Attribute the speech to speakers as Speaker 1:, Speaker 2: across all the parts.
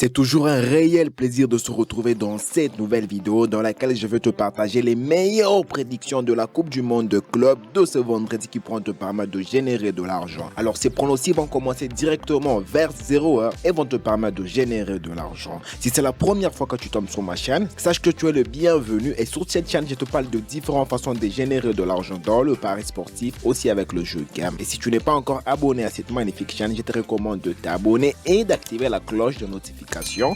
Speaker 1: C'est toujours un réel plaisir de se retrouver dans cette nouvelle vidéo dans laquelle je vais te partager les meilleures prédictions de la Coupe du Monde de club de ce vendredi qui pourront te permettre de générer de l'argent. Alors ces pronostics vont commencer directement vers 0h et vont te permettre de générer de l'argent. Si c'est la première fois que tu tombes sur ma chaîne, sache que tu es le bienvenu et sur cette chaîne je te parle de différentes façons de générer de l'argent dans le pari sportif, aussi avec le jeu game. Et si tu n'es pas encore abonné à cette magnifique chaîne, je te recommande de t'abonner et d'activer la cloche de notification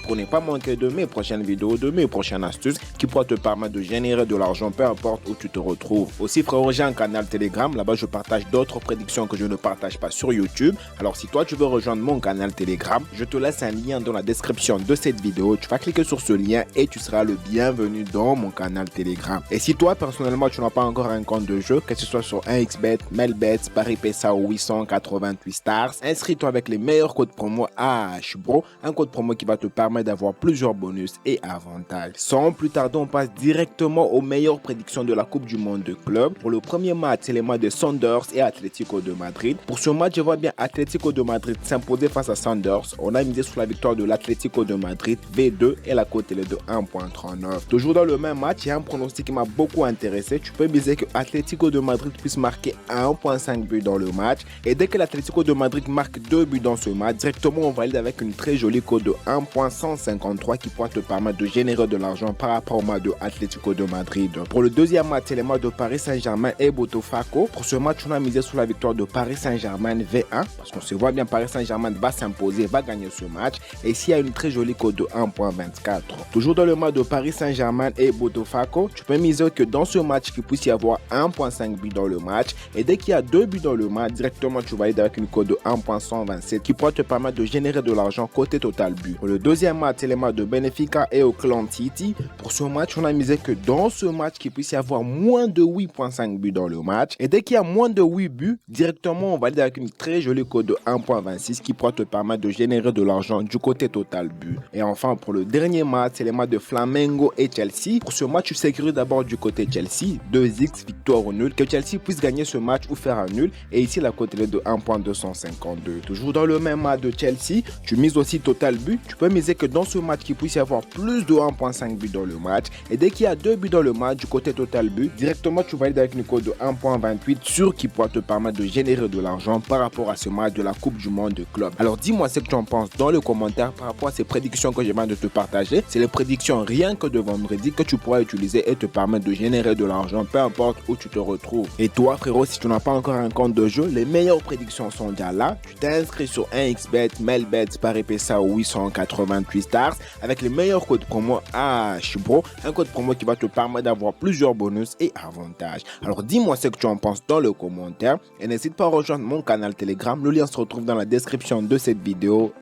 Speaker 1: pour ne pas manquer de mes prochaines vidéos, de mes prochaines astuces qui pourront te permettre de générer de l'argent peu importe où tu te retrouves. Aussi frérot, j'ai un canal Telegram, là-bas je partage d'autres prédictions que je ne partage pas sur YouTube. Alors si toi tu veux rejoindre mon canal Telegram, je te laisse un lien dans la description de cette vidéo. Tu vas cliquer sur ce lien et tu seras le bienvenu dans mon canal Telegram. Et si toi personnellement tu n'as pas encore un compte de jeu, que ce soit sur 1xBet, Melbet, PariPesa ou 888 Stars, inscris-toi avec les meilleurs codes promo AHBRO, un code promo qui va te permettre d'avoir plusieurs bonus et avantages. Sans plus tarder, on passe directement aux meilleures prédictions de la Coupe du Monde de club. Pour le premier match, c'est les matchs de Sanders et Atlético de Madrid. Pour ce match, je vois bien Atlético de Madrid s'imposer face à Sanders. On a misé sur la victoire de l'Atlético de Madrid V2 et la cote est de 1.39. Toujours dans le même match, il y a un pronostic qui m'a beaucoup intéressé. Tu peux miser que Atlético de Madrid puisse marquer 1.5 buts dans le match. Et dès que l'Atlético de Madrid marque 2 buts dans ce match, directement on valide avec une très jolie cote de 1.153 qui pourra te permettre de générer de l'argent par rapport au match de Atlético de Madrid. Pour le deuxième match, c'est les matchs de Paris Saint-Germain et Botafogo. Pour ce match, on a misé sur la victoire de Paris Saint-Germain V1 parce qu'on se voit bien Paris Saint-Germain va s'imposer, va gagner ce match. Et ici, il y a une très jolie cote de 1.24. Toujours dans le match de Paris Saint-Germain et Botafogo, tu peux miser que dans ce match, il puisse y avoir 1.5 buts dans le match. Et dès qu'il y a 2 buts dans le match, directement tu valides avec une cote de 1.127 qui pourra te permettre de générer de l'argent côté total but. Pour le deuxième match, c'est les matchs de Benfica et Auckland City. Pour ce match, on a misé que dans ce match, qu'il puisse y avoir moins de 8.5 buts dans le match. Et dès qu'il y a moins de 8 buts, directement, on valide avec une très jolie cote de 1.26 qui pourra te permettre de générer de l'argent du côté total but. Et enfin, pour le dernier match, c'est les matchs de Flamengo et Chelsea. Pour ce match, tu sécurises d'abord du côté Chelsea, 2x victoire ou nul, que Chelsea puisse gagner ce match ou faire un nul. Et ici, la cote est de 1.252. Toujours dans le même match de Chelsea, tu mises aussi total but. Tu peux miser que dans ce match, qu'il puisse y avoir plus de 1.5 buts dans le match. Et dès qu'il y a 2 buts dans le match, du côté total but, directement tu valides avec une cote de 1.28 sûr qui pourra te permettre de générer de l'argent par rapport à ce match de la Coupe du Monde de club. Alors dis-moi ce que tu en penses dans le commentaire par rapport à ces prédictions que je viens de te partager. C'est les prédictions rien que de vendredi que tu pourras utiliser et te permettre de générer de l'argent peu importe où tu te retrouves. Et toi frérot, si tu n'as pas encore un compte de jeu, les meilleures prédictions sont déjà là. Tu t'inscris sur 1xBet, Melbet, PariPesa ou 888 Stars avec les meilleurs codes promo AHBRO, un code promo qui va te permettre d'avoir plusieurs bonus et avantages. Alors dis-moi ce que tu en penses dans le commentaire et n'hésite pas à rejoindre mon canal Telegram, le lien se retrouve dans la description de cette vidéo.